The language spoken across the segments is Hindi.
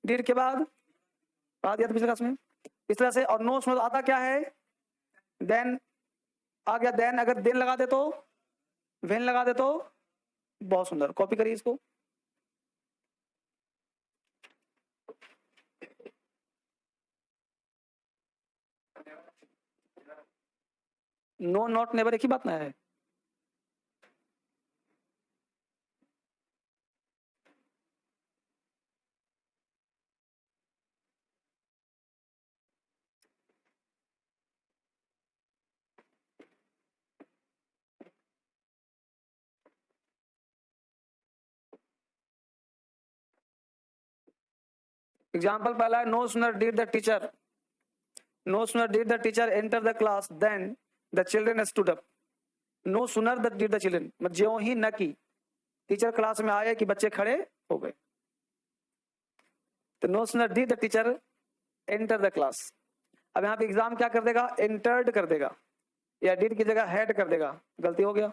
डिड के बाद पढ़ा दिया था पिछले क्लास में इस तरह से। और नो सुनर आता क्या है, देन आ गया, देन अगर देन लगा दे तो, वेन लगा दे तो। बहुत सुंदर, कॉपी करिए इसको। नो नॉट नेवर एक ही बात ना है। एग्जाम्पल पहला है, no sooner did the teacher, no sooner did the teacher enter the class then the children stood up. No sooner the did the children, ज्यों ही न की टीचर क्लास में आए कि बच्चे खड़े हो गए। तो no sooner did the teacher enter the class. अब यहाँ पे एग्जाम क्या कर देगा, एंटर्ड कर देगा, या डिड की जगह हैड कर देगा, गलती हो गया।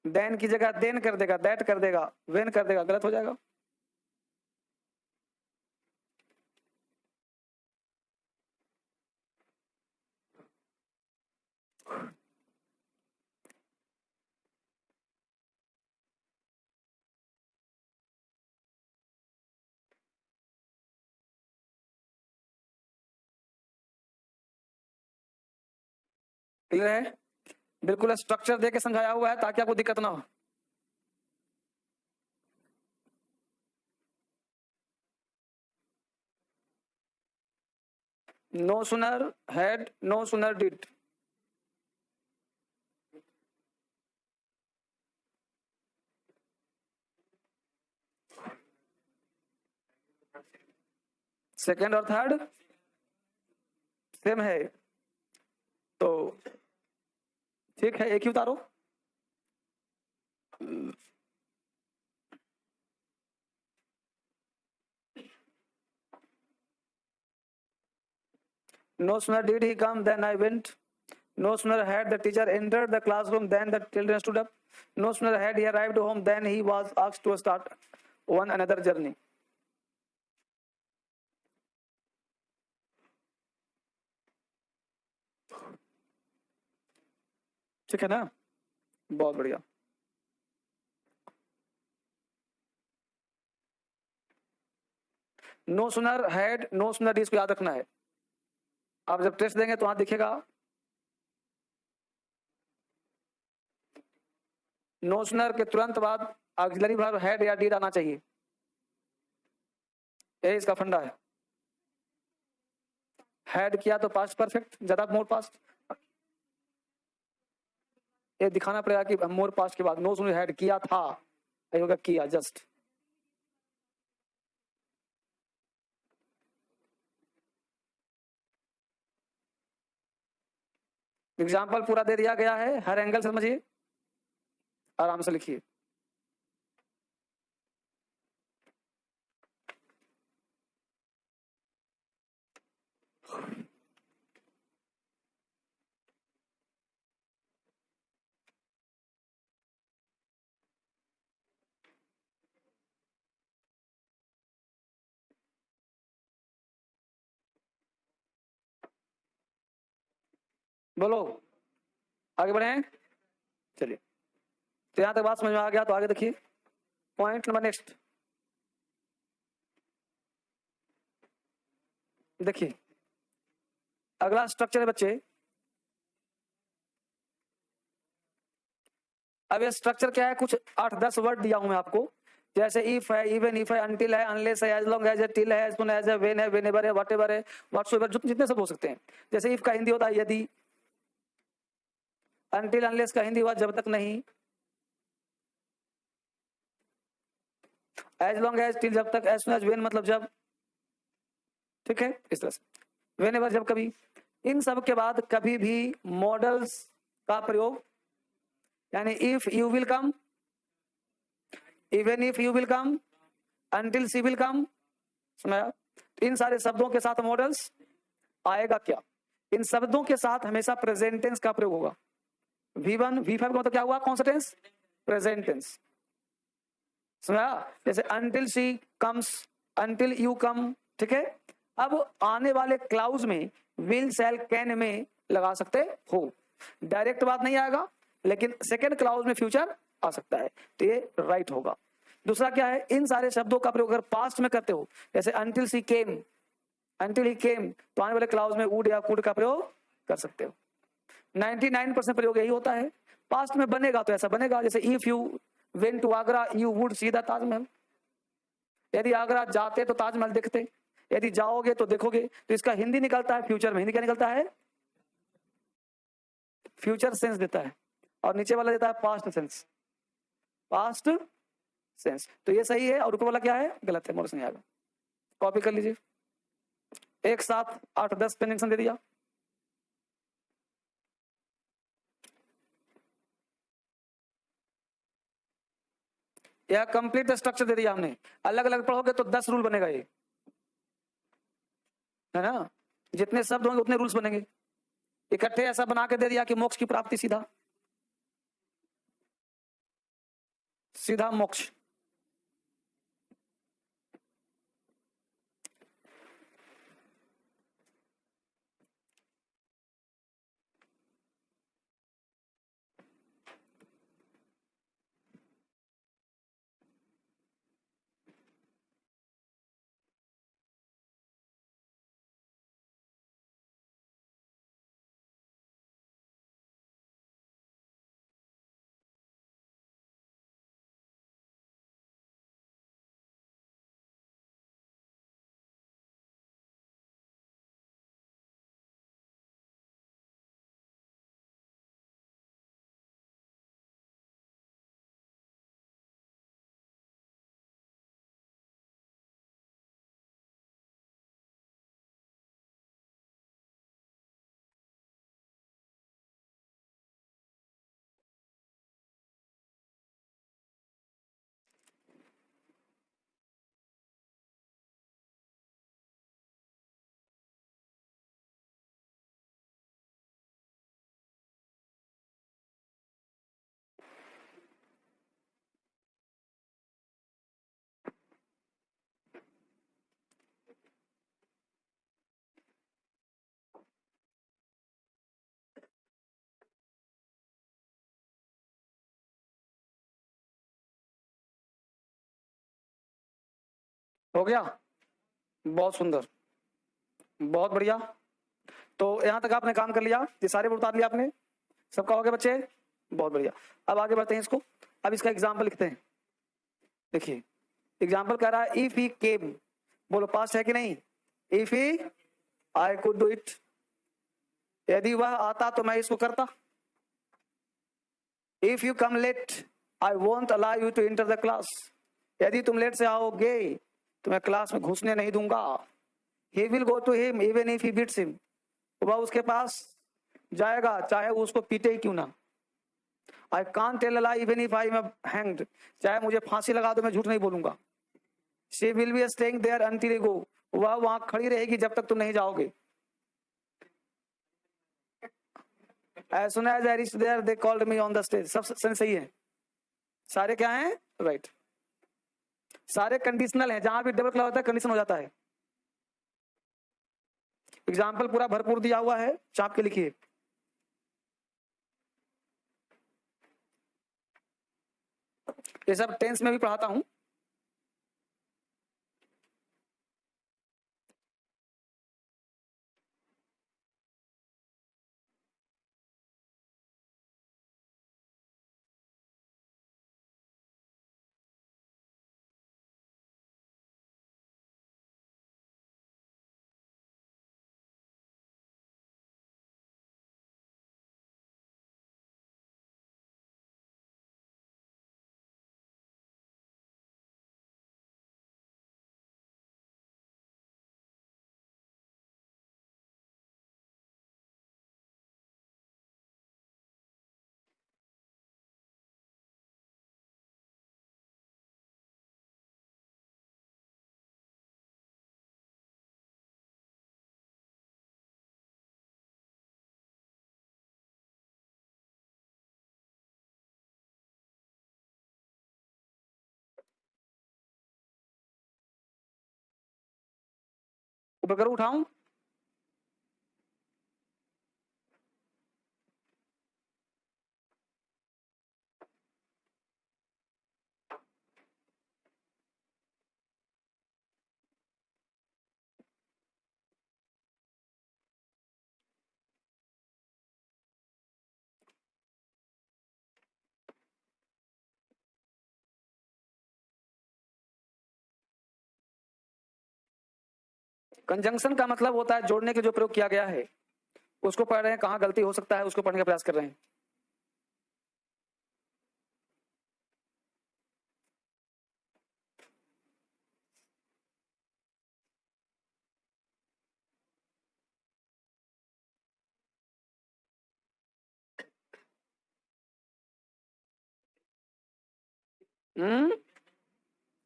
देन की जगह देन कर देगा, दैट कर देगा, वेन कर देगा, गलत हो जाएगा। क्लियर है? बिल्कुल स्ट्रक्चर दे के समझाया हुआ है ताकि आपको दिक्कत ना हो। No sooner had, no sooner did. Second और थर्ड सेम है, तो ठीक है, एक ही उतारो। No sooner did he come than I went. No sooner had the teacher entered the classroom than the children stood up. No sooner had he arrived home than he was asked to start one another journey. ठीक है ना? बहुत बढ़िया। नो सुनर हैड, नो सुनर इसको याद रखना है। आप जब टेस्ट देंगे तो वहां दिखेगा नो सुनर के तुरंत बाद ऑक्सिलरी वर्ब हैड या डिड आना चाहिए, ये इसका फंडा है। हैड किया तो पास्ट परफेक्ट, ज्यादा मोर पास्ट, ये दिखाना पड़ेगा कि मोर पास्ट के बाद नो सुनर हैड किया था, ये होगा किया जस्ट। एग्जाम्पल पूरा दे दिया गया है, हर एंगल समझिए, आराम से लिखिए। बोलो, आगे बढ़े। चलिए, तो यहां तक बात समझ में आ गया, तो आगे देखिए पॉइंट नंबर नेक्स्ट। देखिए अगला स्ट्रक्चर है बच्चे। अब ये स्ट्रक्चर क्या है, कुछ 8-10 वर्ड दिया हूं मैं आपको, जैसे इफ है, इवन इफ है, अनटिल है, अनलेस है, एज लॉन्ग एज है, टिल है, एज सुन एज है, वेन है, वेनेवर है, व्हाटएवर है, व्हाटसोएवर, जितने सब हो सकते हैं। जैसे इफ का हिंदी होता है यदि, अनटिल अनलेस का हिंदी हुआ जब तक नहीं, एज लॉन्ग एज, टिल जब तक, एज सुन एज, वेन मतलब जब, ठीक है, इस तरह से। वेनेवर जब कभी। इन सब के बाद कभी भी मॉडल्स का प्रयोग, यानी if you will come, even if you will come, until she will come, समझा? इन सारे शब्दों के साथ मॉडल्स आएगा क्या, इन शब्दों के साथ हमेशा प्रेजेंट टेंस का प्रयोग होगा। V1 V5 का मतलब क्या हुआ, कौन सा टेंस, प्रेजेंट टेंस। समझा? जैसे until she comes, until you come, ठीक है। अब आने वाले क्लाउज में will, shall, can में लगा सकते हो, डायरेक्ट बात नहीं आएगा, लेकिन सेकेंड क्लाउज में फ्यूचर आ सकता है, तो ये राइट होगा। दूसरा क्या है, इन सारे शब्दों का प्रयोग अगर पास्ट में करते हो, जैसे until she came, until he came, तो आने वाले क्लाउज में would या could का प्रयोग कर सकते हो। 99% प्रयोग यही होता है। पास्ट में बनेगा तो ऐसा बनेगा, जैसे if you went to Agra you would see the Taj Mahal. यदि आगरा जाते तो ताजमहल देखते, यदि जाओगे तो देखोगे। तो इसका हिंदी निकलता है फ्यूचर में, हिंदी क्या निकलता है? फ्यूचर सेंस देता है, और नीचे वाला देता है पास्ट सेंस, पास्ट सेंस। तो ये सही है, और ऊपर वाला क्या है? गलत है, मोर्स नहीं आएगा। कॉपी कर लीजिए, एक साथ 8-10 पेन दे दिया। या कंप्लीट स्ट्रक्चर दे दिया हमने, अलग अलग पढ़ोगे तो 10 रूल बनेगा, ये है ना। जितने शब्द होंगे उतने रूल्स बनेंगे। इकट्ठे ऐसा बना के दे दिया कि मोक्ष की प्राप्ति सीधा सीधा मोक्ष। हो गया, बहुत सुंदर, बहुत बढ़िया। तो यहां तक आपने काम कर लिया, ये सारे उतार लिया आपने, सबका हो गया बच्चे, बहुत बढ़िया। अब आगे बढ़ते हैं इसको, अब इसका एग्जाम्पल लिखते हैं। देखिए एग्जाम्पल कह रहा है इफ ही केम, बोलो पास्ट है कि नहीं? If he I could do it, यदि वह आता तो मैं इसको करता। If you come late I won't allow you to enter the class, यदि तुम लेट से आओगे तो मैं क्लास में घुसने नहीं दूंगा। He will go to him even if he beats him, वह उसके पास जाएगा चाहे वो उसको पीटे ही क्यों ना। I can't tell a lie even if I am hanged, चाहे मुझे फांसी लगा दो मैं झूठ नहीं बोलूंगा। She will be staying there until you go, वह वहां खड़ी रहेगी जब तक तुम नहीं जाओगे। As soon as I reached there, they called me on the stage. सब सही है, सारे क्या हैं? राइट सारे कंडीशनल हैं, जहां भी डबल क्लॉज होता है कंडीशन हो जाता है। एग्जाम्पल पूरा भरपूर दिया हुआ है, चाप के लिखिए। ये सब टेंस में भी पढ़ाता हूं। ऊपर करूं, उठाऊं? कंजंक्शन का मतलब होता है जोड़ने के जो प्रयोग किया गया है उसको पढ़ रहे हैं, कहाँ गलती हो सकता है उसको पढ़ने का प्रयास कर रहे हैं।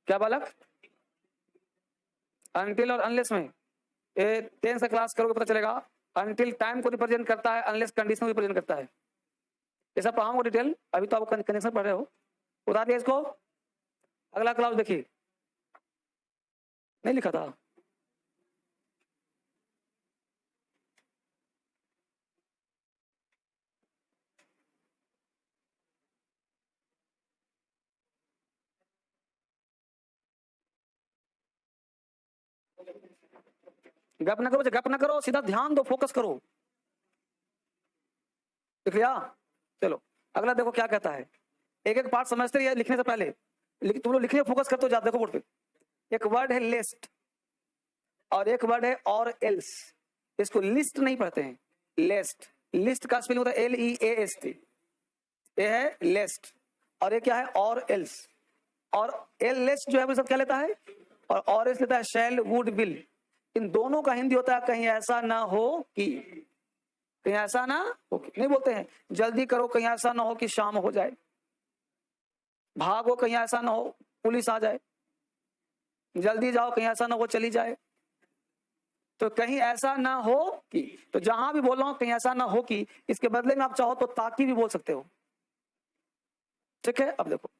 क्या बालक? अनटिल और अनलेस में 10 से क्लास करोगे पता चलेगा। अनटिल टाइम को रिप्रेजेंट करता है, अनलेस कंडीशन को रिप्रेजेंट करता है। ये सब पढ़ाऊंगा डिटेल, अभी तो आप कनेक्शन पढ़ रहे हो। उतार दिया इसको, अगला क्लास देखिए। नहीं लिखा था? गप ना करो, गप ना करो, सीधा ध्यान दो, फोकस करो। लिख लिया? चलो अगला देखो क्या कहता है। एक एक पार्ट समझते रहिए लिखने से पहले। तुम लोग लिखने फोकस करते हो ज्यादा। देखो बोर्ड पे एक वर्ड है लिस्ट और एक वर्ड है और एल्स। इसको लिस्ट नहीं पढ़ते हैं, लिस्ट। लिस्ट का स्पेलिंग होता है LEAST। ये है लिस्ट और ये क्या है और एल्स। और एल लिस्ट जो है वो सब क्या लेता है और एल्स लेता है शैल वुड विल। इन दोनों का हिंदी होता है कहीं ऐसा ना हो कि, कहीं ऐसा ना हो कि। नहीं बोलते हैं जल्दी करो कहीं ऐसा ना हो कि शाम हो जाए, भागो कहीं ऐसा ना हो पुलिस आ जाए, जल्दी जाओ कहीं ऐसा ना हो चली जाए। तो कहीं ऐसा ना हो कि, तो जहां भी बोल रहा हूं कहीं ऐसा ना हो कि, इसके बदले में आप चाहो तो ताकि भी बोल सकते हो। ठीक है, अब देखो,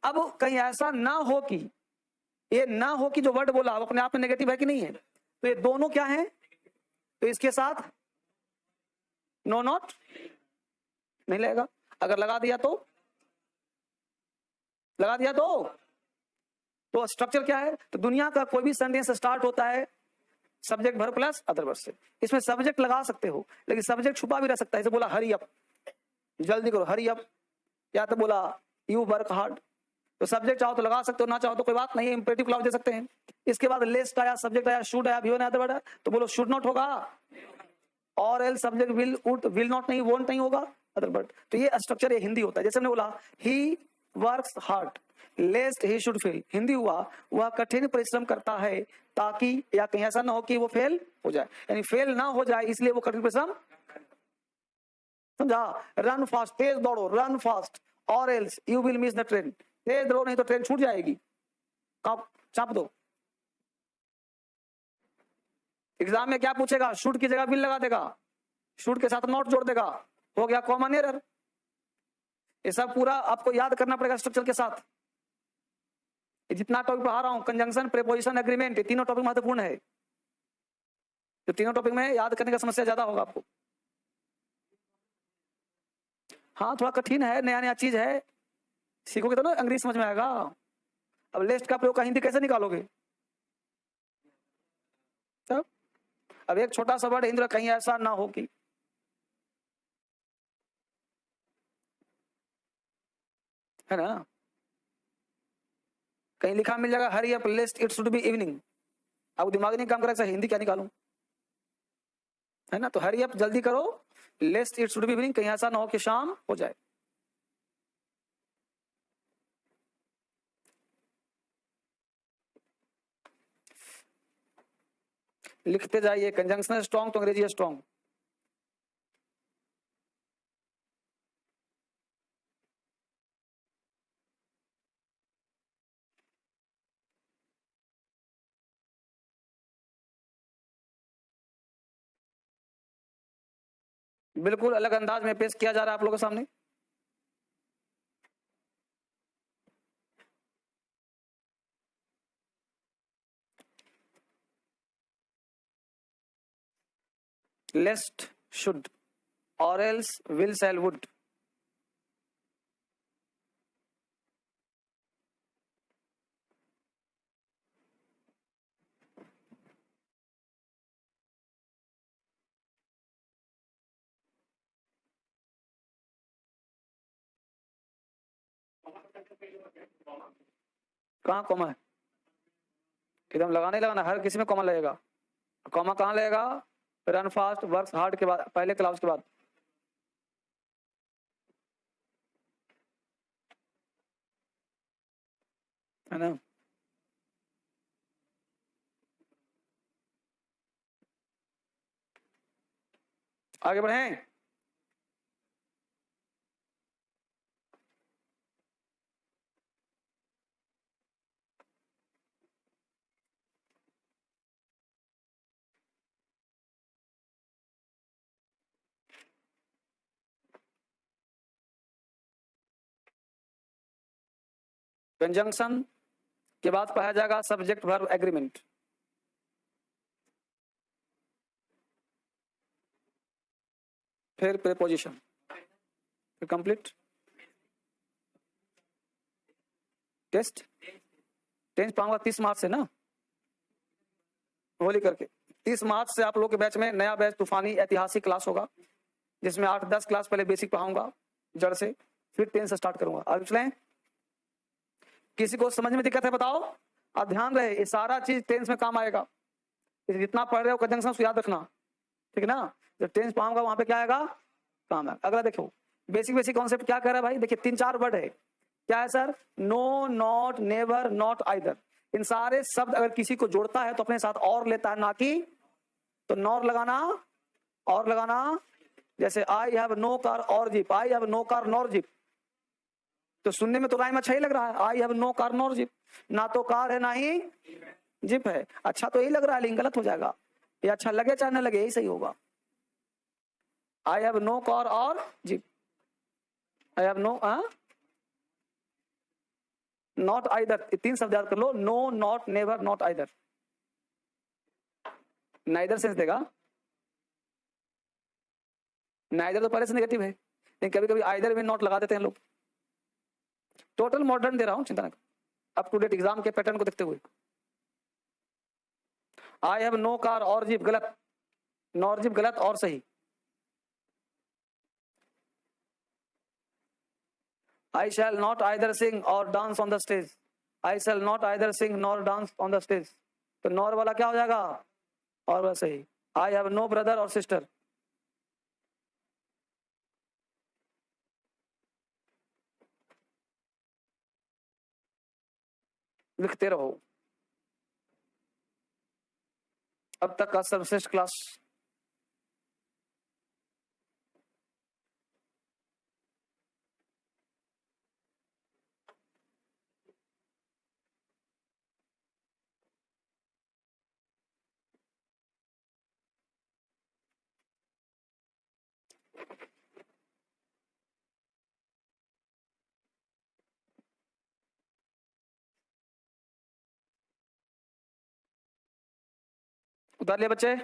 अब कहीं ऐसा ना हो कि, ये ना हो कि जो वर्ड बोला अपने आप में नेगेटिव है कि नहीं है? तो ये दोनों क्या है? तो इसके साथ नो नॉट नहीं लगेगा। अगर लगा दिया तो, लगा दिया तो स्ट्रक्चर क्या है? तो दुनिया का कोई भी सेंटेंस स्टार्ट होता है subject verb plus other verb से। इसमें सब्जेक्ट लगा सकते हो लेकिन सब्जेक्ट छुपा भी रह सकता है। जैसे बोला हरी अप, जल्दी करो हरी अप, या तो बोला यू वर्क हार्ड, तो सब्जेक्ट चाहो तो लगा सकते हो, ना चाहो तो कोई बात नहीं, इंपेरेटिव क्लॉज दे सकते हैं। इसके बाद लेस्ट आया, सब्जेक्ट आया, शुड आया, वीवन अदर वर्ड, तो बोलो शुड नॉट होगा, और L subject will would, will not नहीं, वोंट नहीं होगा, अदर वर्ड। तो ये स्ट्रक्चर ये हिंदी होता है। जैसे हमने बोला he works hard लेस्ट he should fail, Hindi हुआ वह कठिन परिश्रम करता है ताकि, या कहीं ऐसा ना हो कि वो फेल हो जाए, यानी फेल ना हो जाए इसलिए वो कठिन परिश्रम। समझा? रन फास्ट, तेज दौड़ो, run fast, or else you will miss the train, तेज दौड़ो नहीं तो ट्रेन छूट जाएगी। चाप दो। एग्जाम में क्या पूछेगा? शुड की जगह विल लगा देगा, शुड के साथ नॉट जोड़ देगा, हो गया कॉमन एरर। ये सब पूरा आपको याद करना पड़ेगा स्ट्रक्चर के साथ। जितना टॉपिक पढ़ा रहा हूं, कंजंक्शन, प्रीपोजिशन, एग्रीमेंट, ये तीनों टॉपिक महत्वपूर्ण है। तो तीनों टॉपिक में याद करने का समस्या ज्यादा होगा आपको। हाँ थोड़ा कठिन है, नया नया चीज है, सीखोगे तो ना अंग्रेजी समझ में आएगा। अब लेस्ट का प्रयोग का हिंदी कैसे निकालोगे? तब अब एक छोटा सा वर्ड हिंदी में कहीं ऐसा ना हो कि, है ना, कहीं लिखा मिल जाएगा hurry up list it should be evening, अब दिमाग नहीं काम करेगा हिंदी क्या निकालूं, है ना। तो हरी अप जल्दी करो, list it should be evening, कहीं ऐसा ना हो कि शाम हो जाए। लिखते जाइए, कंजंक्शन स्ट्रॉन्ग तो अंग्रेजी स्ट्रॉन्ग। बिल्कुल अलग अंदाज में पेश किया जा रहा है आप लोगों के सामने। लेस्ट शुड और एल्स विल शैल वुड। कहाँ कॉमा है? एकदम लगाना ही लगाना, हर किसी में कॉमा लगेगा। कॉमा कहाँ लगेगा? रन फास्ट वर्क्स हार्ड के बाद, पहले क्लाउज के बाद। है ना? आगे बढ़े। कंजंक्शन के बाद पाया जाएगा सब्जेक्ट वर्ब एग्रीमेंट। फिर प्रीपोजिशन, फिर कंप्लीट टेस्ट। टेंस पाऊंगा 30 मार्च से ना, होली करके 30 मार्च से आप लोग के बैच में नया बैच तूफानी ऐतिहासिक क्लास होगा, जिसमें 8-10 क्लास पहले बेसिक पढ़ाऊंगा जड़ से, फिर टेंस स्टार्ट करूंगा। अब चलें, किसी को समझ में दिक्कत है बताओ। अब ध्यान रहे, ये सारा चीज टेंस में काम आएगा। जितना पढ़ रहे हो कंजंक्शन उसको याद रखना, ठीक है ना? जब टेंस पढ़ाऊंगा वहां पे क्या आएगा? काम है। अगला देखो, बेसिक बेसिक कॉन्सेप्ट क्या कह रहा है भाई, देखिए 3-4 वर्ड है। क्या है sir? No, not, never, not, either. इन सारे शब्द अगर किसी को जोड़ता है तो अपने साथ और लेता है, ना कि तो नॉर लगाना और लगाना। जैसे आई हैव नो कार और jeep, I have no car nor jeep, तो सुनने में तो राइम अच्छा ही लग रहा है, I have no car nor jeep. ना तो कार है ना ही जीप है, अच्छा तो यही लग रहा है, लेकिन गलत हो जाएगा। ये अच्छा लगे चाहे ना लगे, यही सही होगा। आई हैव नो कार और jeep, I have no not either. 3 शब्द याद कर लो, no, not, never, not, either. Neither sense देगा, नाइदर तो पहले से नेगेटिव है, लेकिन कभी कभी आइदर में नॉट लगा देते हैं लोग। टोटल मॉडर्न दे रहा हूं, चिंता न करो, अप टू डेट एग्जाम के पैटर्न को देखते हुए। आई हैव नो कार और जीप गलत, नॉर जीप गलत और सही। I shall not either sing or dance on the stage. I shall not either sing nor dance on the stage. तो नॉर वाला क्या हो जाएगा? और वाला सही। I have no brother और sister. लिखते रहो। अब तक का सर्वश्रेष्ठ क्लास। उतार लिए बच्चे?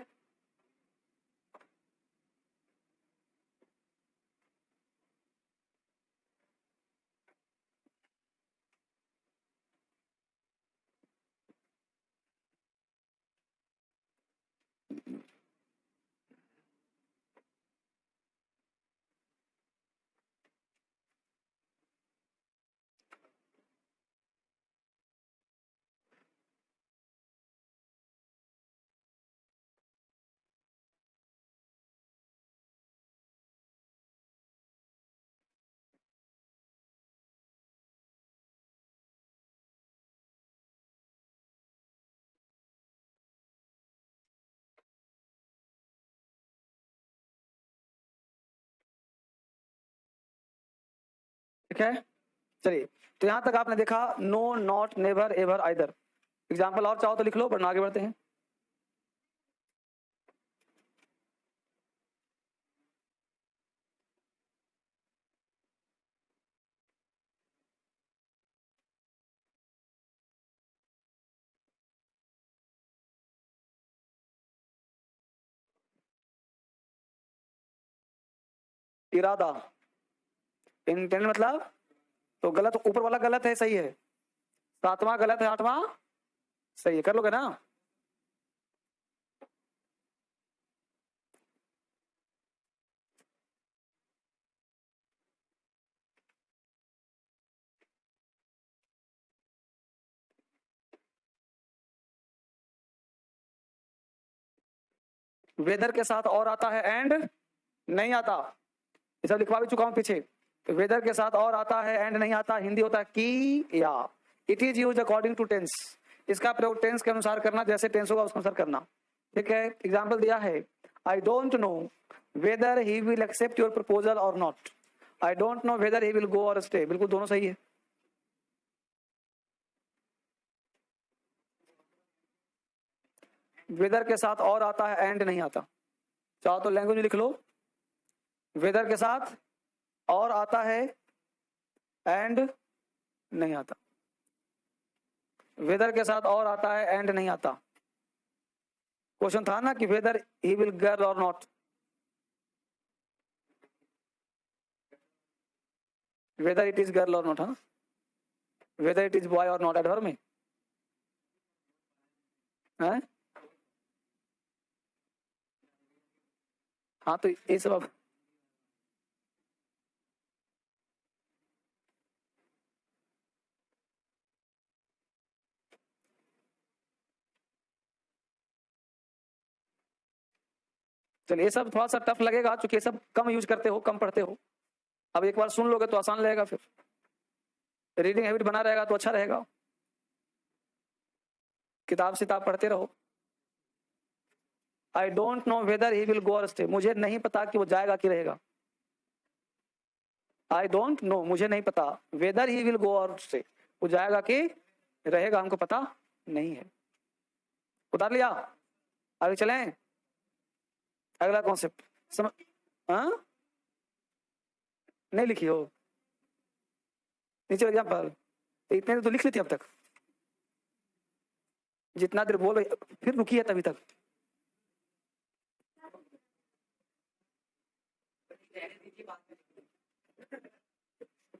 ठीक है, चलिए। तो यहां तक आपने देखा no, not, never, ever, either. Example और चाहो तो लिख लो, वरना आगे बढ़ते हैं। इरादा। इंटेंट मतलब, तो गलत, ऊपर वाला गलत है, सही है, सातवां गलत है, आठवां सही है, कर लोगे ना? वेदर के साथ और आता है एंड नहीं आता, ये सब लिखवा भी चुका हूं पीछे। वेदर के साथ और आता है एंड नहीं आता, हिंदी होता है की या। It is use according to tense, इसका प्रयोग टेंस के अनुसार करना, जैसे टेंस होगा उसके अनुसार करना। ठीक है, एग्जाम्पल दिया है, I don't know whether he will accept your proposal or not. I don't know whether he will go or stay, बिल्कुल दोनों सही है। वेदर के साथ और आता है एंड नहीं आता, चाहो तो लैंग्वेज में लिख लो, वेदर के साथ और आता है एंड नहीं आता, वेदर के साथ और आता है एंड नहीं आता। क्वेश्चन था ना कि वेदर ही विल गर्ल और not, whether it is girl और नॉट, हाँ, वेदर इट इज बॉय और नॉट, एडवर्ब में है। हाँ तो ये सब अब चलिए, ये सब थोड़ा सा टफ लगेगा क्योंकि ये सब कम यूज करते हो, कम पढ़ते हो। अब एक बार सुन लोगे तो आसान लगेगा, फिर रीडिंग हैबिट बना रहेगा तो अच्छा रहेगा। किताब सिताब पढ़ते रहो। आई don't know whether he will go or stay, मुझे नहीं पता कि वो जाएगा कि रहेगा। आई डोंट नो, मुझे नहीं पता, weather he will go or stay, वो जाएगा कि रहेगा, हमको पता नहीं है। उतार लिया, आगे चलें। अगला कॉन्सेप्ट समझ, हाँ नहीं लिखी हो नीचे एग्जाम्पल, तो इतने तो लिख लेती अब तक, जितना देर बोल रही फिर रुकी है तभी तक।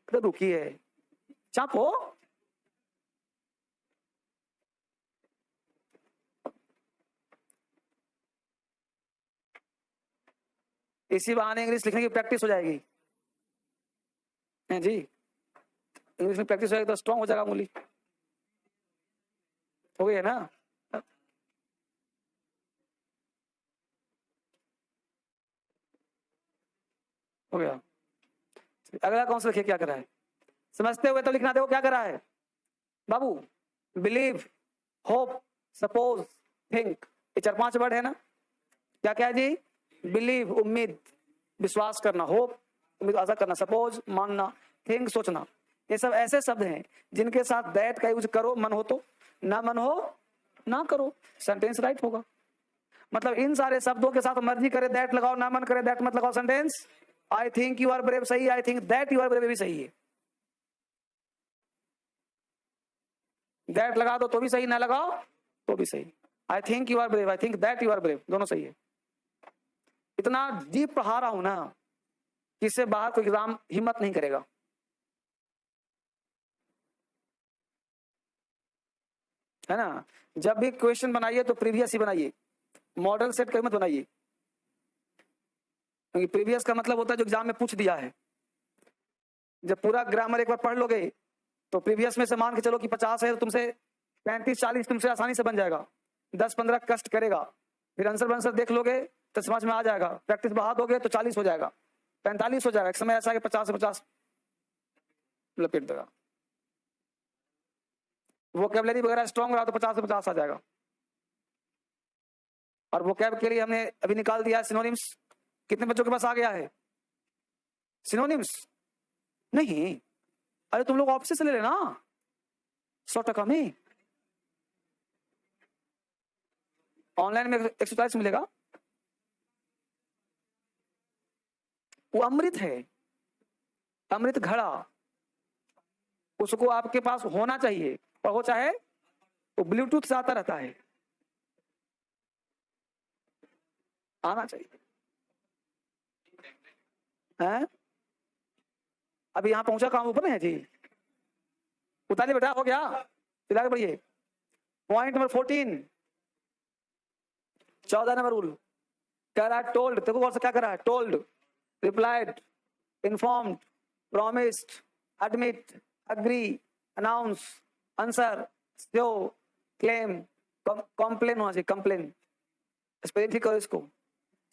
तो रुकी है, चाप हो। इसी बहाने इंग्लिश लिखने की प्रैक्टिस हो जाएगी, हैं जी, इंग्लिश में प्रैक्टिस हो जाएगी तो स्ट्रांग हो जाएगा उंगली। हो गई है ना? हो गया। अगला कौन सा लिखिए, क्या करा है, समझते हुए तो लिखना, देखो क्या करा है बाबू। बिलीव, होप, सपोज, थिंक, ये 4-5 वर्ड है ना। क्या क्या है जी? बिलीव उम्मीद, विश्वास करना, होप उम्मीद आशा करना, सपोज मानना, थिंक सोचना। ये सब ऐसे शब्द हैं जिनके साथ दैट का यूज करो, मन हो तो, ना मन हो ना करो, सेंटेंस राइट होगा। मतलब इन सारे शब्दों के साथ मर्जी करे दैट लगाओ, ना मन करे दैट मत लगाओ, sentence. I think you are brave सही है, I think that you are brave भी सही है। दैट लगा दो तो भी सही, ना लगाओ तो भी सही। I think you are brave, I think that you are brave, दोनों सही है। इतना डीप पढ़ा रहा हूं ना कि इससे बाहर कोई एग्जाम हिम्मत नहीं करेगा। है ना? जब भी क्वेश्चन बनाइए तो प्रीवियस ही बनाइए, मॉडल सेट कर मत बनाइए, क्योंकि प्रीवियस का मतलब होता है जो एग्जाम में पूछ दिया है। जब पूरा ग्रामर एक बार पढ़ लोगे तो प्रीवियस में से मान के चलो कि 50 है तो तुमसे 35-40 तुमसे आसानी से बन जाएगा। 10-15 कष्ट करेगा, फिर आंसर देख लोगे तो समझ में आ जाएगा, प्रैक्टिस बढ़ा दोगे तो 40 हो जाएगा, 45 हो जाएगा, एक समय ऐसा है कि 50 से 50 लपेट देगा। वोकैबुलरी वगैरह स्ट्रॉन्ग रहा तो 50 से 50 आ जाएगा। और वोकैब के लिए हमने अभी निकाल दिया है सिनोनिम्स। कितने बच्चों के पास आ गया है सिनोनिम्स? नहीं, अरे तुम लोग ऑफिस से ले लेना 100% में, ऑनलाइन में 140 मिलेगा। वो अमृत है, अमृत घड़ा, उसको आपके पास होना चाहिए, पढ़ो चाहे, वो ब्लूटूथ से आता रहता है, आना चाहिए। हैं? अभी यहाँ पहुंचा, काम ऊपर है जी, उतारिए बेटा, हो गया, फिर आगे बढ़िए। पॉइंट नंबर 14, 14 नंबर रूल कह रहा है टोल्ड, देखो गौर से क्या कर रहा है, told, replied, informed, promised, admit, agree, announce, answer, show, claim, complain होना चाहिए, कंप्लेन, स्पेलिंग ठीक करो इसको,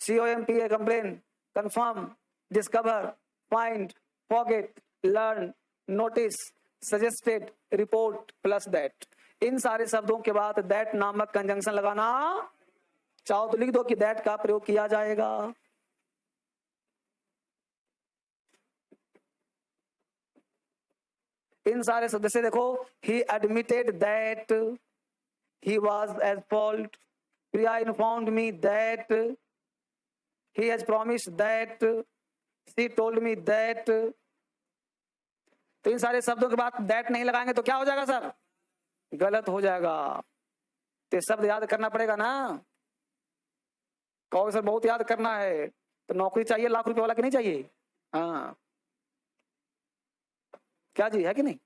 COMPA complain, confirm, discover, find, forget, learn, notice, suggested, report plus that. इन सारे शब्दों के बाद दैट नामक कंजंक्शन लगाना चाहो तो लिख दो कि दैट का प्रयोग किया जाएगा। इन सारे शब्द से देखो, ही admitted that he was at fault, Priya informed me that, he has promised that, she told me that। तो इन सारे शब्दों के बाद दैट नहीं लगाएंगे तो क्या हो जाएगा सर, गलत हो जाएगा। तो शब्द याद करना पड़ेगा ना, कहोगे सर बहुत याद करना है, तो नौकरी चाहिए लाख रुपए वाला कि नहीं चाहिए? हाँ, क्या जी, है कि नहीं?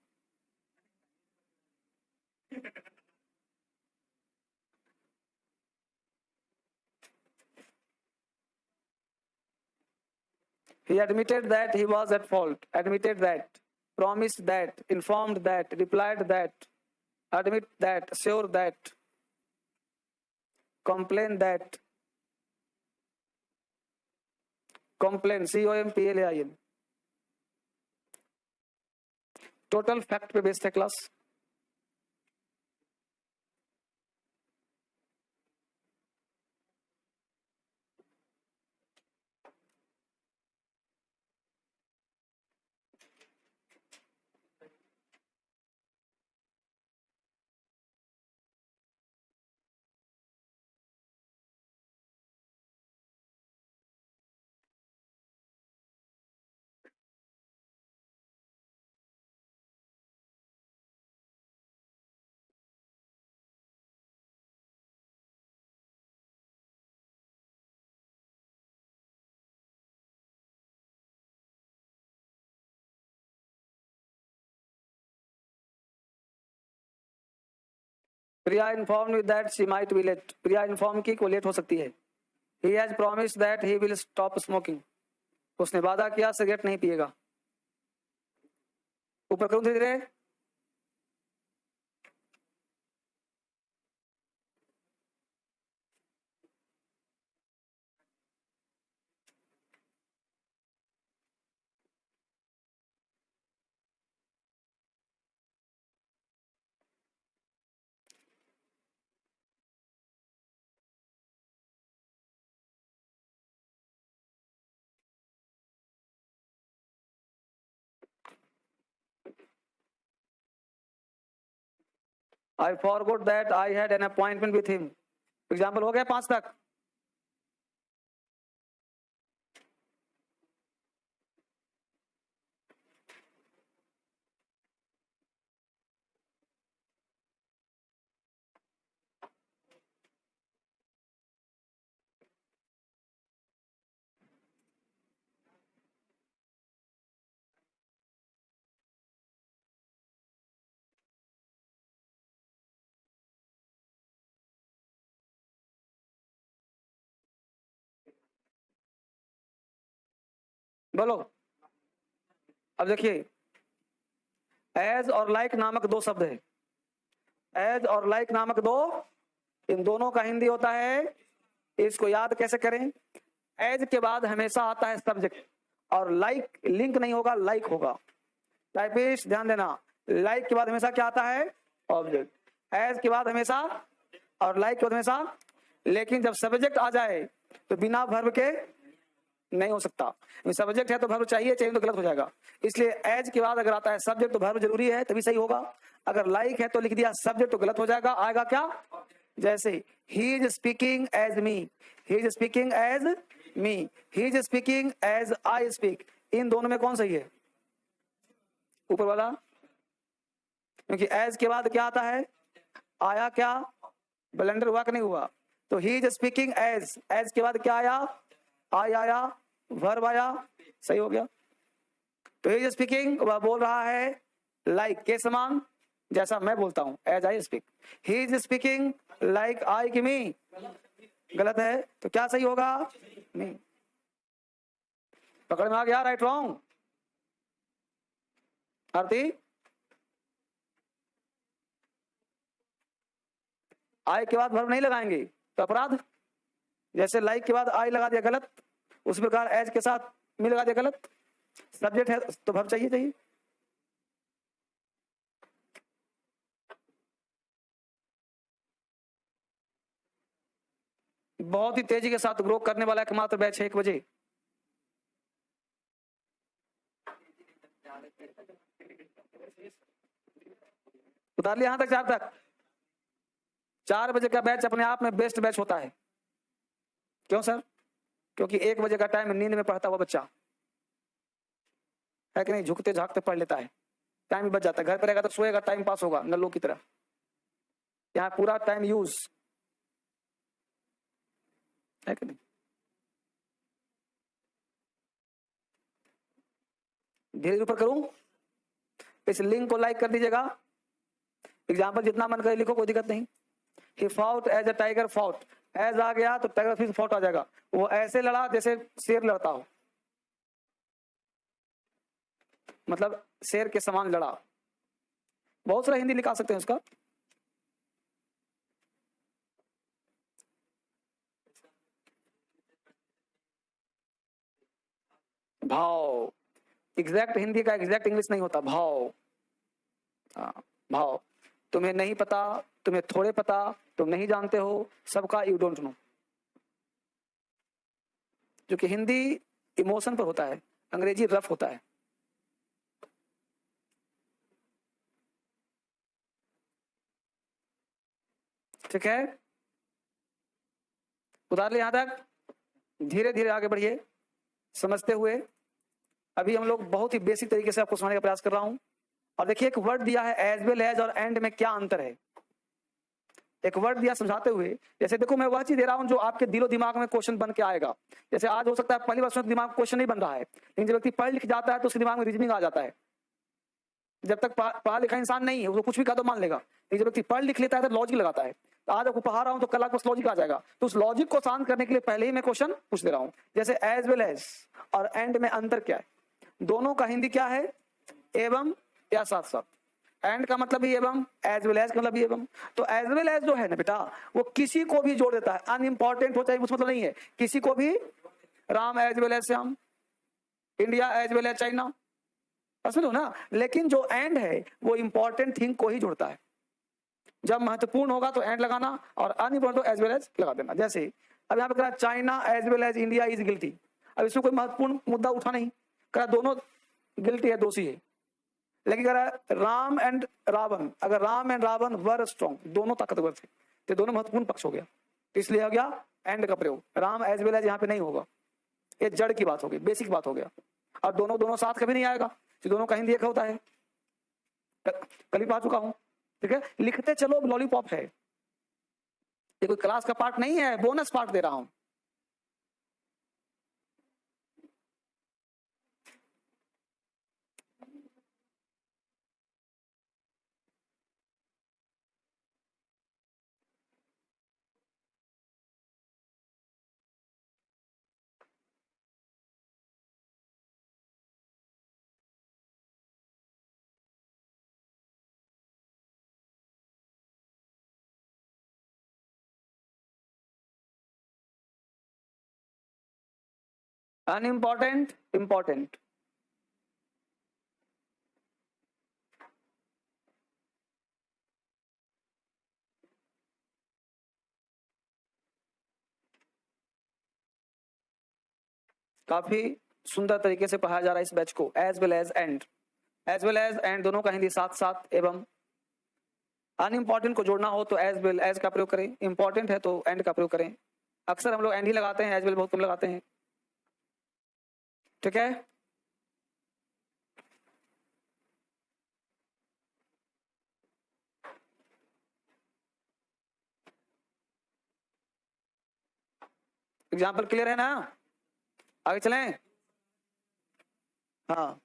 He admitted that he was at fault, admitted that, promised that, informed that, replied that, admit that, sure that, complain that, complain, COMPLAIN। Total fact पे बेस्ड है class. Priya inform that she might be late, Priya inform की को लेट हो सकती है। He has promised that he will stop smoking, उसने वादा किया सिगरेट नहीं पिएगा। ऊपर करूं धीरे धीरे, I forgot that I had an appointment with him. Example हो गया 5 तक। बोलो, अब देखिए, एज और लाइक नामक 2 शब्द है, एज और लाइक नामक 2, इन दोनों का हिंदी होता है, इसको याद कैसे करें, एज के बाद हमेशा आता है सब्जेक्ट, और लाइक लिंक नहीं होगा, लाइक होगा। टाइपिस्ट ध्यान देना, लाइक के बाद हमेशा क्या आता है, ऑब्जेक्ट, एज के बाद हमेशा और लाइक के बाद हमेशा, लेकिन जब सब्जेक्ट आ जाए तो बिना वर्ब के नहीं हो सकता। सब्जेक्ट है तो वर्ब चाहिए, चाहिए तो गलत हो जाएगा। इसलिए एज के बाद अगर आता है सब्जेक्ट तो वर्ब जरूरी है, तभी सही होगा। अगर लाइक है तो लिख दिया सब्जेक्ट तो गलत हो जाएगा, आएगा क्या, जैसे he is speaking as me, he is speaking as me, he is speaking as I speak, इन दोनों में कौन सही है, ऊपर वाला, क्योंकि एज के बाद क्या आता है, आया क्या, ब्लेंडर हुआ कि नहीं हुआ, तो he is speaking as, as के बाद क्या आया, आई आया, वर्ब आया, सही हो गया। तो ही इज स्पीकिंग, वह बोल रहा है लाइक के समान, जैसा मैं बोलता हूं, as I speak. He is speaking like I की मी, गलत है, तो क्या सही होगा? मी। पकड़ में आ गया? Right wrong? आरती, आई के बाद वर्ब नहीं लगाएंगे तो अपराध। जैसे लाइक के बाद आई लगा दिया गलत, उस प्रकार एज के साथ मी लगा दिया गलत। सब्जेक्ट है तो वर्ब चाहिए चाहिए। बहुत ही तेजी के साथ ग्रो करने वाला एकमात्र बैच है 1 बजे। उतार लिया यहां तक, 4 तक। 4 बजे का बैच अपने आप में बेस्ट बैच होता है। क्यों सर? क्योंकि 1 बजे का टाइम नींद में पढ़ता हुआ बच्चा है कि नहीं, झुकते झाकते पढ़ लेता है, टाइम भी बच जाता है। घर पर रहेगा तो सोएगा, टाइम पास होगा नल्लों की तरह। यहाँ पूरा टाइम यूज है कि नहीं? धीरे ऊपर करूं, इस लिंक को लाइक कर दीजिएगा। एग्जाम्पल जितना मन करे लिखो, कोई दिक्कत नहीं। He fought as a tiger fought, as आ गया तो टाइगर फिर फॉट आ जाएगा। वो ऐसे लड़ा जैसे शेर लड़ता हो, मतलब शेर के समान लड़ा। बहुत सारा हिंदी निकाल सकते हैं उसका। भाव, एग्जैक्ट हिंदी का एग्जैक्ट इंग्लिश नहीं होता, भाव। हाँ, भाव। तुम्हें नहीं पता, तुम्हें थोड़े पता, तुम नहीं जानते हो, सबका यू डोंट नो। जो कि हिंदी इमोशन पर होता है, अंग्रेजी रफ होता है। ठीक है, उतार ले यहां तक। धीरे धीरे आगे बढ़िए समझते हुए। अभी हम लोग बहुत ही बेसिक तरीके से आपको समझने का प्रयास कर रहा हूं। और देखिए, एक वर्ड दिया है एज वेल एज और एंड में क्या अंतर है। एक वर्ड दिया समझाते हुए, जैसे देखो मैं वह चीज दे रहा हूं जो आपके दिलो दिमाग में क्वेश्चन बन के आएगा। जैसे आज हो सकता है पहली बार दिमाग में क्वेश्चन नहीं बन रहा है, लेकिन जब व्यक्ति पढ़ लिख जाता है तो उसके दिमाग में रीजनिंग आ जाता है। जब तक पढ़ा लिखा इंसान नहीं है, वो कुछ भी कहा तो मान लेगा, लेकिन जब व्यक्ति पढ़ लिख लेता है तो लॉजिक लगाता है। तो आज आपको पढ़ा रहा हूं तो कल आपको लॉजिक आ जाएगा। तो उस लॉजिक को शांत करने के लिए पहले ही मैं क्वेश्चन पूछ दे रहा हूं। जैसे एज वेल एज और एंड में अंतर क्या है? दोनों का हिंदी क्या है? एवं या साथ साथ। एंड का मतलब ही एवं, एज वेल एज का मतलब ही एवं। तो एज वेल एज जो है ना बेटा, वो किसी को भी जोड़ देता है, अनइम्पॉर्टेंट होता है, उस मतलब नहीं है। किसी को भी, Ram as well as Shyam, India as well as China, समझो ना। लेकिन जो एंड है वो इंपॉर्टेंट थिंग को ही जोड़ता है। जब महत्वपूर्ण होगा तो एंड लगाना, और अनइम्पॉर्टेंट तो एज वेल एज लगा देना। जैसे अब यहाँ पे कहा China as well as India is guilty. अब इसमें कोई महत्वपूर्ण मुद्दा उठा नहीं, कहा दोनों गिल्टी है, दोषी है। लेकिन कह राम एंड रावण, अगर Ram and Ravan were strong, दोनों ताकतवर थे, तो दोनों महत्वपूर्ण पक्ष हो गया। तो इसलिए हो गया एंड का प्रयोग। राम एज वेल एज यहाँ पे नहीं होगा, ये जड़ की बात होगी, बेसिक बात हो गया। और दोनों दोनों साथ कभी नहीं आएगा, तो दोनों का हिंदी एक होता है। कल ही पा चुका हूं, ठीक है। लिखते चलो लॉलीपॉप है, ये कोई क्लास का पार्ट नहीं है, बोनस पार्ट दे रहा हूं। Unimportant, important. काफी सुंदर तरीके से पढ़ाया जा रहा है इस बैच को। As well as and, as well as and दोनों का हिंदी साथ साथ एवं। अनइम्पॉर्टेंट को जोड़ना हो तो एज वेल एज का प्रयोग करें, इंपॉर्टेंट है तो एंड का प्रयोग करें। अक्सर हम लोग एंड ही लगाते हैं, एज वेल बहुत कम लगाते हैं, ठीक है। एग्जाम्पल क्लियर है ना? आगे चलें। हाँ,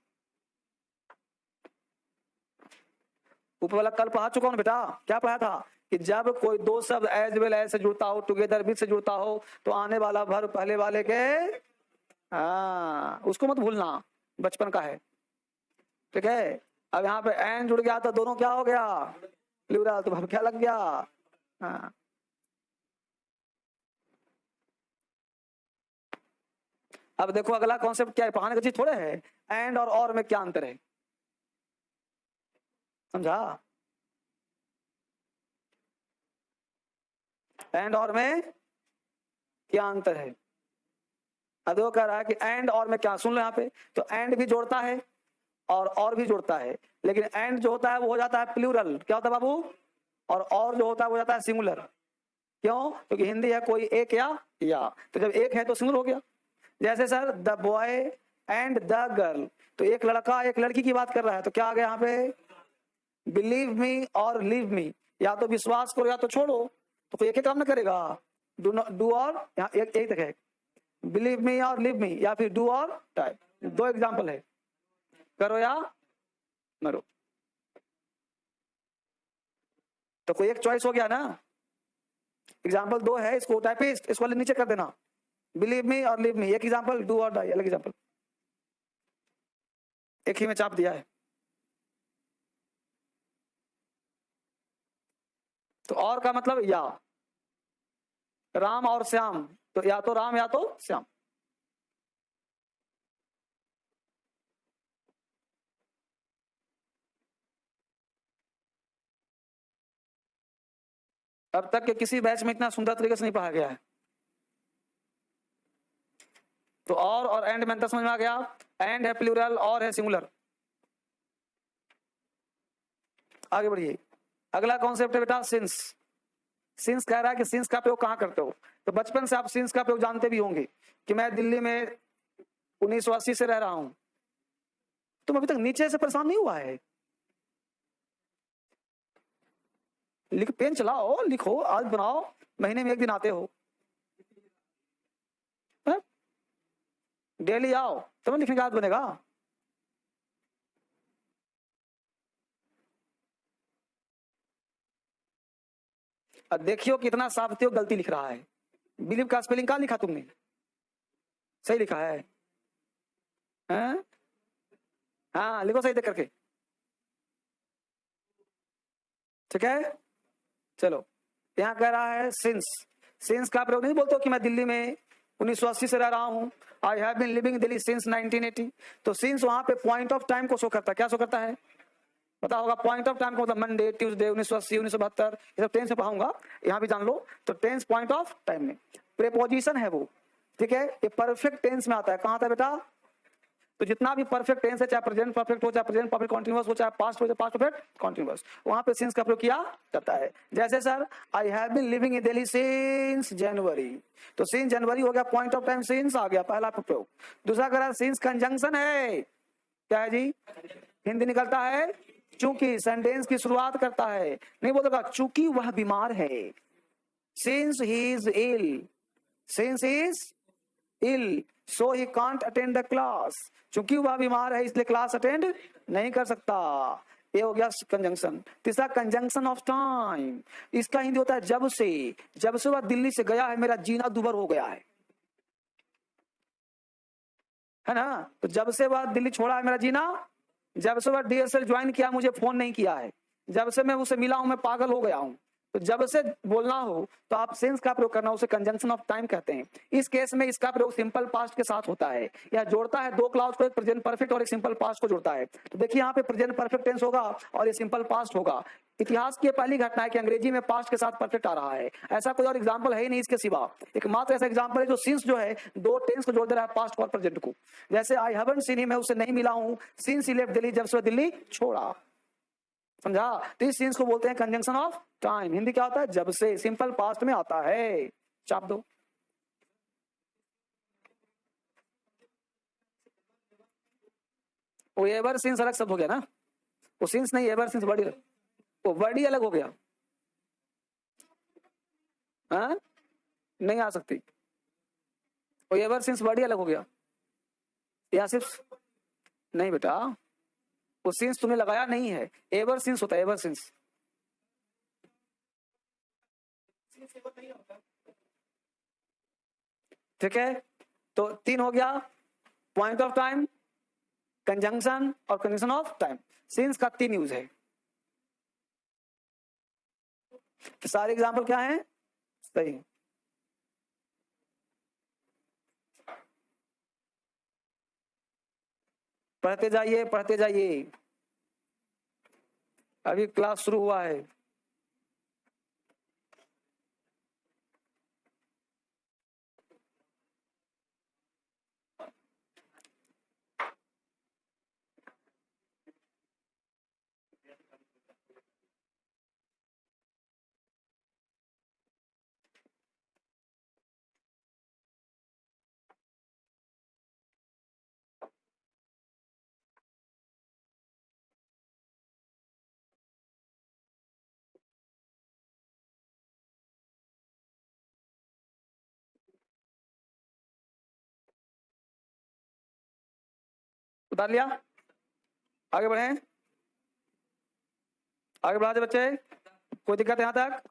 ऊपर वाला कल पढ़ा चुका हूं बेटा। क्या पढ़ा था कि जब कोई दो शब्द एज वेल एज से जुड़ता हो, टुगेदर विद से जुड़ता हो, तो आने वाला वर्ब पहले वाले के, हाँ उसको मत भूलना, बचपन का है, ठीक है। अब यहाँ पे एन जुड़ गया तो दोनों क्या हो गया, प्लूरल, तो वर्ब क्या लग गया, हाँ। अब देखो अगला कॉन्सेप्ट क्या है, पढ़ाने का चीज थोड़े है, एंड और में क्या अंतर है, समझा। एंड और में क्या अंतर है। अब देखो कह रहा है कि एंड और में क्या, सुन लो यहाँ पे, तो एंड भी जोड़ता है और भी जोड़ता है, लेकिन एंड जो होता है वो हो जाता है प्लूरल, क्या होता है बाबू, और जो होता है वो जाता है सिंगुलर। क्यों, क्योंकि हिंदी है कोई एक या, तो जब एक है तो सिंगुलर हो गया। जैसे sir the boy and the girl, तो एक लड़का एक लड़की की बात कर रहा है, तो क्या आ गया यहाँ पे, बिलीव मी और लीव मी, या तो विश्वास करो या तो छोड़ो, तो कोई एक ही काम ना करेगा, डू और यहाँ एक तक है, बिलीव मी और लीव मी, या फिर डू और टाइप, दो एग्जाम्पल है, करो या मरो, तो कोई एक चॉइस हो गया ना। एग्जाम्पल दो है, इसको टाइपिस्ट इसको नीचे कर देना, बिलीव मी और लीव मी एक एग्जाम्पल, डू और डाई अलग एग्जाम्पल, एक ही में चाप दिया है। तो और का मतलब या, राम और श्याम, तो या तो राम या तो श्याम। अब तक के किसी बैच में इतना सुंदर तरीके से नहीं पढ़ा गया है। तो और एंड में अंतर समझ में आ गया, एंड है प्लूरल और है सिंगुलर। आगे बढ़िए, अगला कॉन्सेप्ट है बेटा सिंस। सिंस कह रहा है कि सिंस का प्रयोग कहाँ करते हो, तो बचपन से आप सिंस का प्रयोग जानते भी होंगे कि मैं दिल्ली में 1980 से रह रहा हूं। तुम अभी तक नीचे से परेशान नहीं हुआ है, लिख, पेन चलाओ, लिखो, आज बनाओ, महीने में एक दिन आते हो, डेली आओ तब लिखने का आदत बनेगा। अब देखियो कितना साफ गलती लिख रहा है, बिलीव का स्पेलिंग कहाँ लिखा तुमने, सही लिखा है, हैं? हाँ लिखो सही देख करके, ठीक है। चलो यहाँ कह रहा है सिंस, सिंस का प्रयोग नहीं बोलते हो कि मैं दिल्ली में 1980 से रह रहा हूं, I have been living Delhi since 1980, तो सिंस वहां पे पॉइंट ऑफ टाइम को शो करता है, क्या शो करता है पता होगा, पॉइंट ऑफ टाइम को मतलब मंडे, ट्यूसडे, 1980, 1972, ये सब टेंस से पढ़ाऊंगा, यहाँ भी जान लो। तो टेंस पॉइंट ऑफ टाइम में प्रेपोजिशन है वो, ठीक है, ये परफेक्ट टेंस में आता है, कहाँ आता है बेटा, तो जितना भी परफेक्ट टेंस है, चाहे प्रेजेंट परफेक्ट हो, चाहे प्रेजेंट परफेक्ट कॉन्टिन्यूअस हो, चाहे पास्ट हो, चाहे पास्ट परफेक्ट कॉन्टिन्यूअस, वहां पे सिंस का प्रयोग किया जाता है। जैसे sir I have been living in Delhi since January, तो सिंस जनवरी हो गया, पॉइंट ऑफ टाइम सिंस आ गया, पहला प्रयोग। दूसरा कह सिंस कंजंक्शन है, क्या है जी, हिंदी निकलता है चूंकि, सेंटेंस की शुरुआत करता है, नहीं बोलेगा चूंकि वह बीमार है, since he is ill, since is ill so he can't attend the class, चूंकि वह बीमार है इसलिए क्लास अटेंड नहीं कर सकता, ये हो गया कंजंक्शन। तीसरा कंजंक्शन ऑफ टाइम, इसका हिंदी होता है जब से वह दिल्ली से गया है मेरा जीना दुभर हो गया है ना, तो जब से वह दिल्ली छोड़ा है मेरा जीना, जब से वह डीएसएल ज्वाइन किया मुझे फोन नहीं किया है, जब से मैं उसे मिला हूं मैं पागल हो गया हूं, तो जब से बोलना हो तो आप सिंस का प्रयोग करना, उसे कंजंक्शन ऑफ टाइम कहते हैं। इस केस में इसका प्रयोग सिंपल पास्ट के साथ होता है, यह जोड़ता है दो क्लाउज को, एक प्रेजेंट परफेक्ट और एक सिंपल पास्ट को जोड़ता है। तो देखिए यहाँ पे प्रेजेंट परफेक्ट टेंस होगा और ये सिंपल पास्ट होगा। इतिहास की पहली घटना है कि अंग्रेजी में पास्ट के साथ परफेक्ट आ रहा है, ऐसा कोई और एग्जांपल है ही नहीं इसके सिवा, एकमात्र ऐसा एग्जांपल है जो सिंस जो है दो टेंस को जोड़ दे रहा है, पास्ट और प्रेजेंट को। जैसे आई हैवंट सीन हिम, मैं उससे नहीं मिला हूं, सिंस ही लेफ्ट दिल्ली, जब से दिल्ली छोड़ा, समझा। तो इस सीन्स को बोलते हैं कंजंक्शन ऑफ टाइम, हिंदी क्या होता है जब से, सिंपल पास्ट में आता है, चाप दो। वो एवर सिंस अलग शब्द हो गया ना, वो सिंस नहीं, एवर सिंस वर्ड, वो वर्ड ही अलग हो गया, हाँ नहीं आ सकती, वो एवर सिंस वर्ड ही अलग हो गया, या सिर्फ नहीं बेटा, वो सिंस तुमने लगाया नहीं है, एवर सिंस होता है, एवर सिंस। ठीक है, तो 3 हो गया, पॉइंट ऑफ टाइम, कंजंक्शन और कंडीशन ऑफ टाइम। सिंस का 3 यूज है। तो सारे एग्जाम्पल क्या हैं? सही। पढ़ते जाइए, पढ़ते जाइए, अभी क्लास शुरू हुआ है। उतार लिया, आगे बढ़े, आगे बढ़ाते बच्चे, कोई दिक्कत है यहां तक?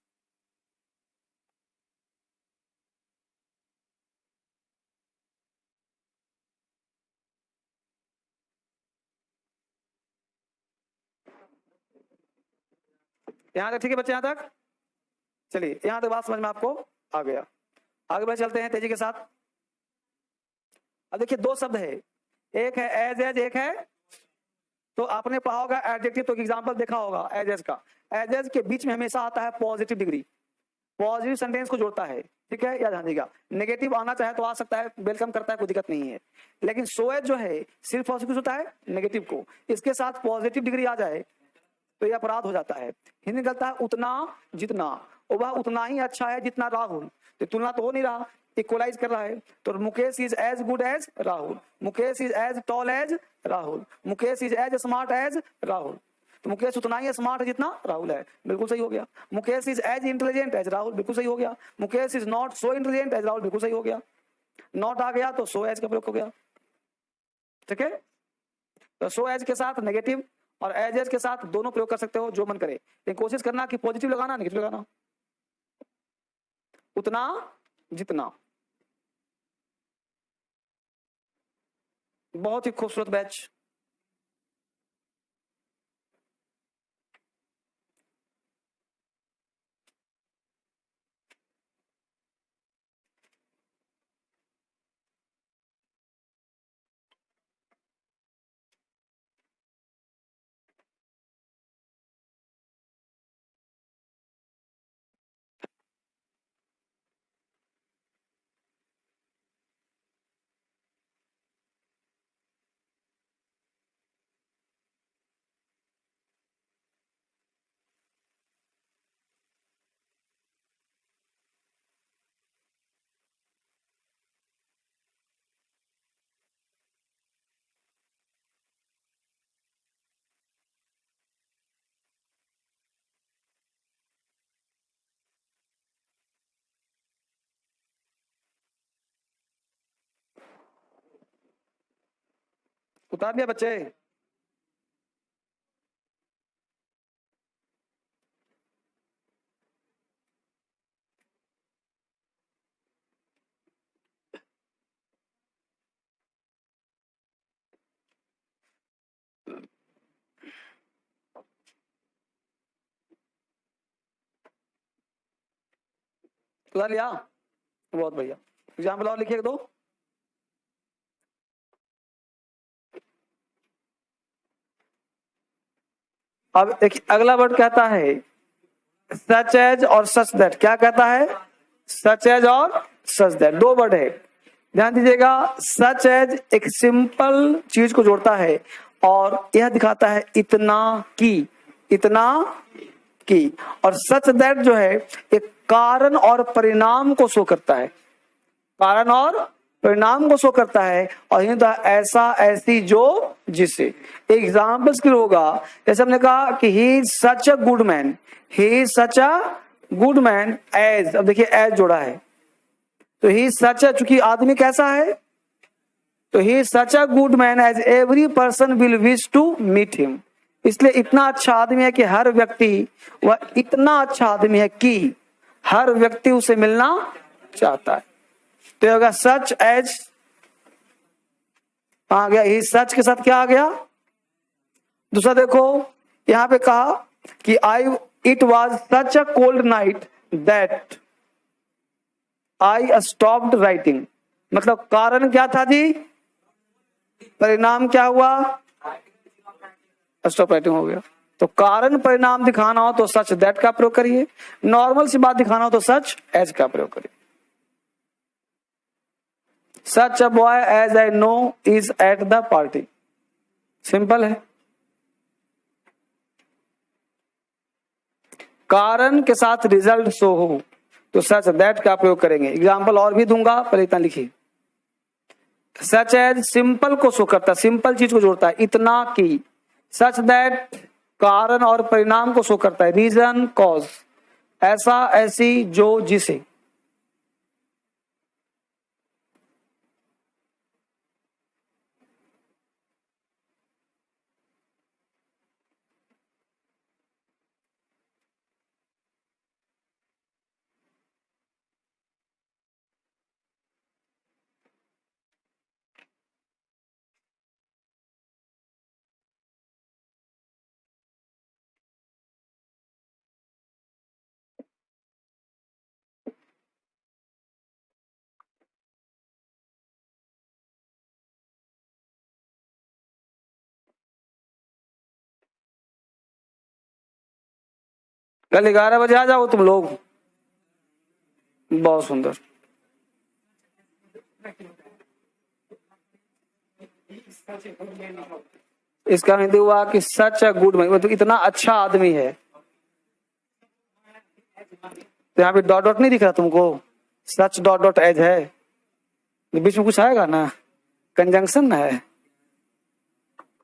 यहां तक ठीक है बच्चे, यहां तक? चलिए, यहां तक बात समझ में आपको आ गया। आगे बढ़ चलते हैं तेजी के साथ। अब देखिए 2 शब्द है, एक है एज एज, एक है, तो आपने पढ़ा होगा एडजेक्टिव, तो एग्जांपल देखा होगा एज एज का। एज एज के बीच में हमेशा आता है पॉजिटिव डिग्री, पॉजिटिव सेंटेंस को जोड़ता है, ठीक है, याद रखिएगा। नेगेटिव आना चाहे तो आ सकता है, वेलकम करता है, कोई दिक्कत नहीं है। लेकिन सो एज जो है सिर्फ और सिर्फ होता है नेगेटिव को, इसके साथ पॉजिटिव डिग्री आ जाए तो यह अपराध हो जाता है। हिंदी निकलता है उतना जितना, और वह उतना ही अच्छा है जितना राहुल। तो तुलना तो हो नहीं रहा, इक्वलाइज कर रहा है। तो Mukesh is as good as Rahul, Mukesh is as tall as Rahul, Mukesh is as smart as Rahul. तो मुकेश उतना ही स्मार्ट है जितना राहुल है, बिल्कुल सही हो गया। Mukesh is as intelligent as Rahul, बिल्कुल सही हो गया। Mukesh is not so intelligent as Rahul, बिल्कुल सही हो गया। नॉट आ गया तो सो एज का प्रयोग हो गया, ठीक है। तो सो एज के साथ नेगेटिव और एज एज के साथ दोनों प्रयोग कर सकते हो, जो मन करे, लेकिन कोशिश करना कि पॉजिटिव लगाना, नेगेटिव लगाना। उतना जितना, बहुत ही खूबसूरत बैच। उतार दिया बच्चे? उतार लिया, बहुत बढ़िया। एग्जाम्पल और लिखिए 2। अब देखिए अगला वर्ड कहता है सच एज और सच दैट। क्या कहता है? सच एज और सच दैट, 2 वर्ड है, ध्यान दीजिएगा। सच एज एक सिंपल चीज को जोड़ता है और यह दिखाता है इतना की, इतना की। और सच दैट जो है एक कारण और परिणाम को शो करता है, कारण और परिणाम को शो करता है। और हिंदी ऐसा, ऐसी, जो, जिससे। एग्जाम्पल्स की होगा, जैसे हमने कहा कि he is such a good man, he is such a good man as, अब देखिए एज जोड़ा है, तो ही इज सच अ, चूंकि आदमी कैसा है, तो he is such a good man as every person will wish to meet him. इसलिए इतना अच्छा आदमी है कि हर व्यक्ति, वह इतना अच्छा आदमी है कि हर व्यक्ति उसे मिलना चाहता है। तो होगा सच एज, आ गया ही सच के साथ क्या आ गया? दूसरा देखो यहां पे कहा कि it was such a cold night that I stopped writing. मतलब कारण क्या था जी? परिणाम क्या हुआ? स्टॉप राइटिंग हो गया। तो कारण परिणाम दिखाना हो तो सच दैट का प्रयोग करिए, नॉर्मल सी बात दिखाना हो तो सच एज का प्रयोग करिए। Such a boy as I know is at the party, simple है। कारण के साथ रिजल्ट शो हो तो सच दैट का प्रयोग करेंगे। एग्जाम्पल और भी दूंगा, पहले इतना लिखिए। सच एज सिंपल को शो करता है, सिंपल चीज को जोड़ता है, इतना की। सच दैट कारण और परिणाम को शो करता है, रीजन कॉज, ऐसा ऐसी जो जिसे। कल 11 बजे आ जाओ तुम लोग। बहुत सुंदर। इसका हिंदी हुआ कि सच अ गुड मैन, मतलब इतना अच्छा आदमी है। तो यहाँ पे डॉट डॉट नहीं दिख रहा तुमको? सच डॉट डॉट एज है, बीच में कुछ आएगा ना, कंजंक्शन ना है।